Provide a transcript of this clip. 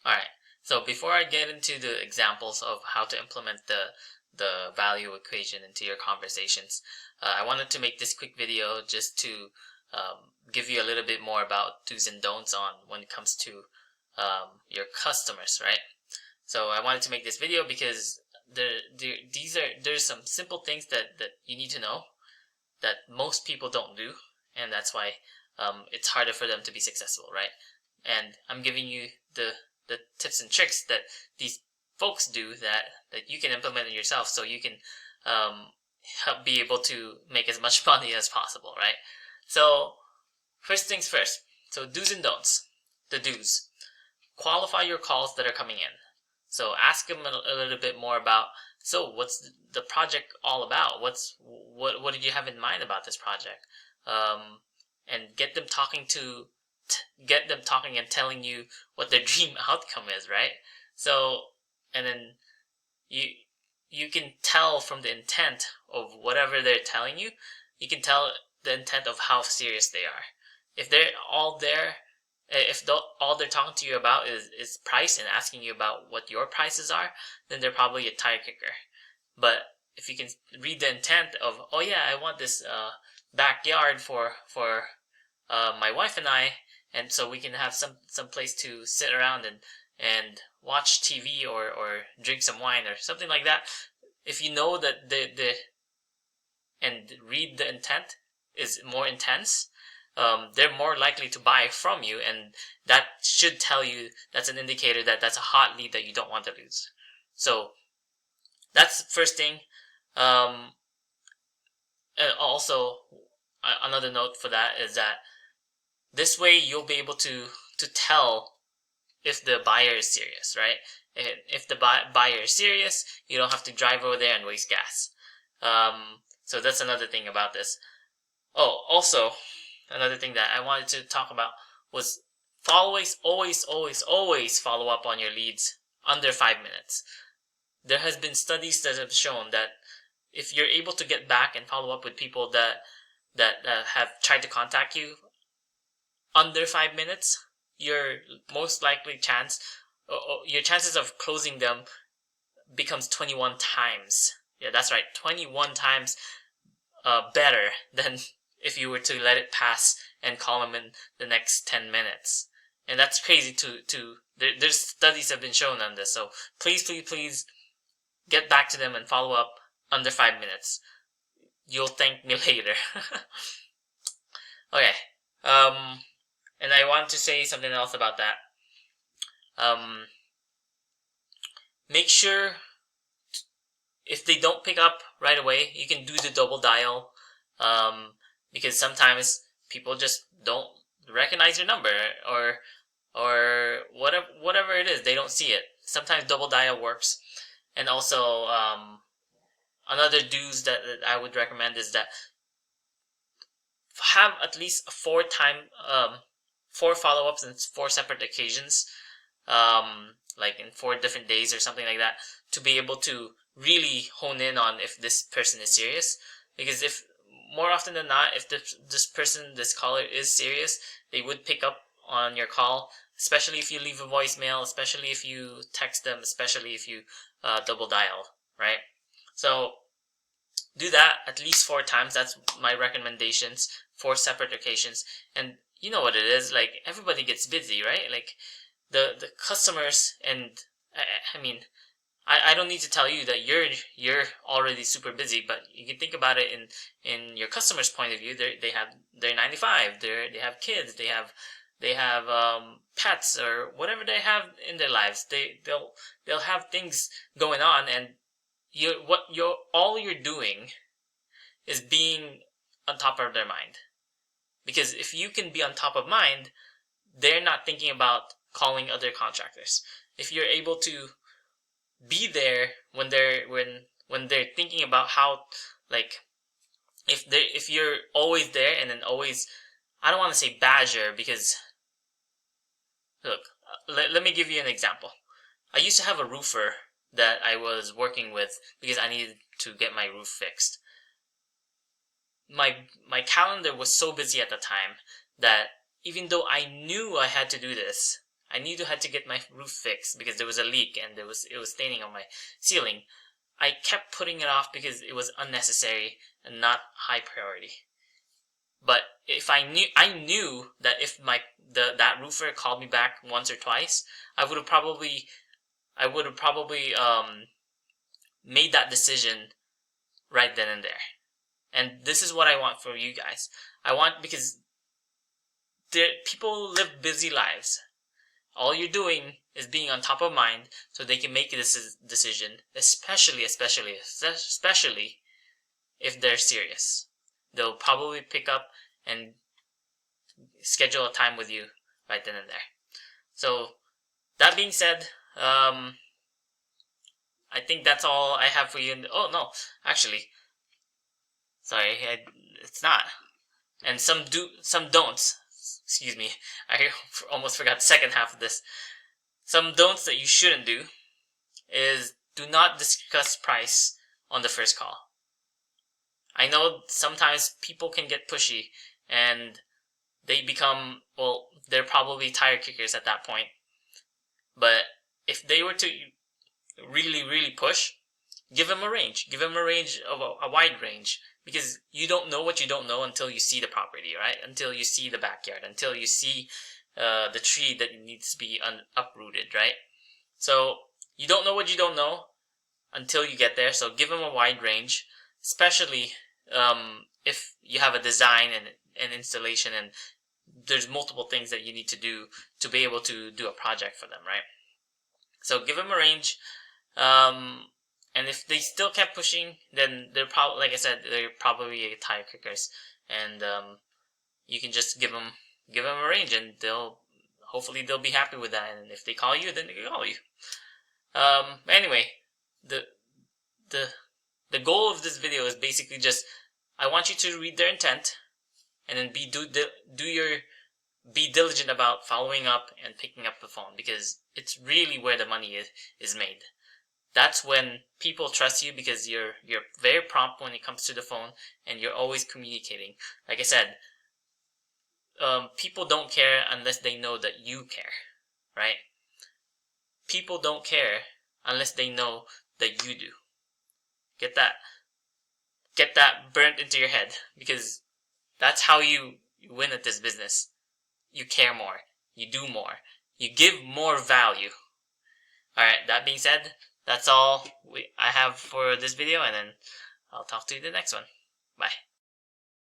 Alright, so before I get into the examples of how to implement the value equation into your conversations, I wanted to make this quick video just to give you a little bit more about do's and don'ts on when it comes to your customers, right? So I wanted to make this video because there's some simple things that you need to know that most people don't do, and that's why it's harder for them to be successful, right? And I'm giving you the tips and tricks that these folks do that you can implement it yourself, so you can help be able to make as much money as possible, right? So first things first. So do's and don'ts. The do's: qualify your calls that are coming in. So ask them a little bit more about, so what's the project all about? What did you have in mind about this project? And get them talking and telling you what their dream outcome is, right? So, and then you can tell from the intent of whatever they're telling you, you can tell the intent of how serious they are. If they're all there, all they're talking to you about is price and asking you about what your prices are, then they're probably a tire kicker. But if you can read the intent of, oh yeah, I want this backyard for my wife and I, and so we can have some place to sit around and watch TV or drink some wine or something like that. If you know that and read the intent is more intense, they're more likely to buy from you, and that should tell you, that's an indicator that that's a hot lead that you don't want to lose. So that's the first thing. And also, another note for that is that this way you'll be able to tell if the buyer is serious, right? If the buyer is serious, you don't have to drive over there and waste gas. So that's another thing about this. Oh, also, another thing that I wanted to talk about was always follow up on your leads under 5 minutes. There has been studies that have shown that if you're able to get back and follow up with people that have tried to contact you under 5 minutes, your chances of closing them becomes 21 times. Yeah, that's right, 21 times better than if you were to let it pass and call them in the next 10 minutes. And that's crazy there's studies have been shown on this. So please get back to them and follow up under 5 minutes. You'll thank me later. Okay. And I want to say something else about that. Make sure if they don't pick up right away, you can do the double dial, because sometimes people just don't recognize your number or whatever it is, they don't see it. Sometimes double dial works. And also, another do's that I would recommend is that have at least four follow-ups in 4 separate occasions, like in 4 different days or something like that, to be able to really hone in on if this person is serious. Because if more often than not, if this caller is serious, they would pick up on your call, especially if you leave a voicemail, especially if you text them, especially if you double dial, right? So do that at least 4 times. That's my recommendations, 4 separate occasions. And you know what it is, like, everybody gets busy, right? Like the customers, and I mean, I don't need to tell you that you're already super busy, but you can think about it in your customer's point of view. They're 95, they have kids, they have pets or whatever they have in their lives. They'll have things going on, and all you're doing is being on top of their mind. Because if you can be on top of mind, they're not thinking about calling other contractors. If you're able to be there when they're thinking about how, like, if you're always there and then always, I don't want to say badger, because look, let me give you an example. I used to have a roofer that I was working with because I needed to get my roof fixed. My calendar was so busy at the time that even though I knew I had to do this, I had to get my roof fixed because there was a leak and it was staining on my ceiling, I kept putting it off because it was unnecessary and not high priority. But if I knew that if that roofer called me back once or twice, I would have probably made that decision right then and there. And this is what I want for you guys. Because people live busy lives. All you're doing is being on top of mind so they can make this decision, especially if they're serious. They'll probably pick up and schedule a time with you right then and there. So, that being said, I think that's all I have for you. Oh no, actually, sorry, it's not. And some don'ts. Excuse me, I almost forgot the second half of this. Some don'ts that you shouldn't do is do not discuss price on the first call. I know sometimes people can get pushy and they become, they're probably tire kickers at that point. But if they were to really, really push, give them a range. Give them a range of a wide range. Because you don't know what you don't know until you see the property, right? Until you see the backyard, until you see the tree that needs to be uprooted, right? So you don't know what you don't know until you get there. So give them a wide range, especially if you have a design and an installation and there's multiple things that you need to do to be able to do a project for them, right? So give them a range. And if they still kept pushing, then they're probably, like I said, they're probably tire kickers, and you can just give them a range, and hopefully they'll be happy with that. And if they call you, then they can call you. Anyway, the goal of this video is basically just I want you to read their intent, and then be diligent about following up and picking up the phone, because it's really where the money is made. That's when people trust you, because you're very prompt when it comes to the phone and you're always communicating. Like I said, people don't care unless they know that you care, right? People don't care unless they know that you do. Get that burnt into your head, because that's how you win at this business. You care more. You do more. You give more value. Alright, that being said, that's all I have for this video, and then I'll talk to you in the next one. Bye.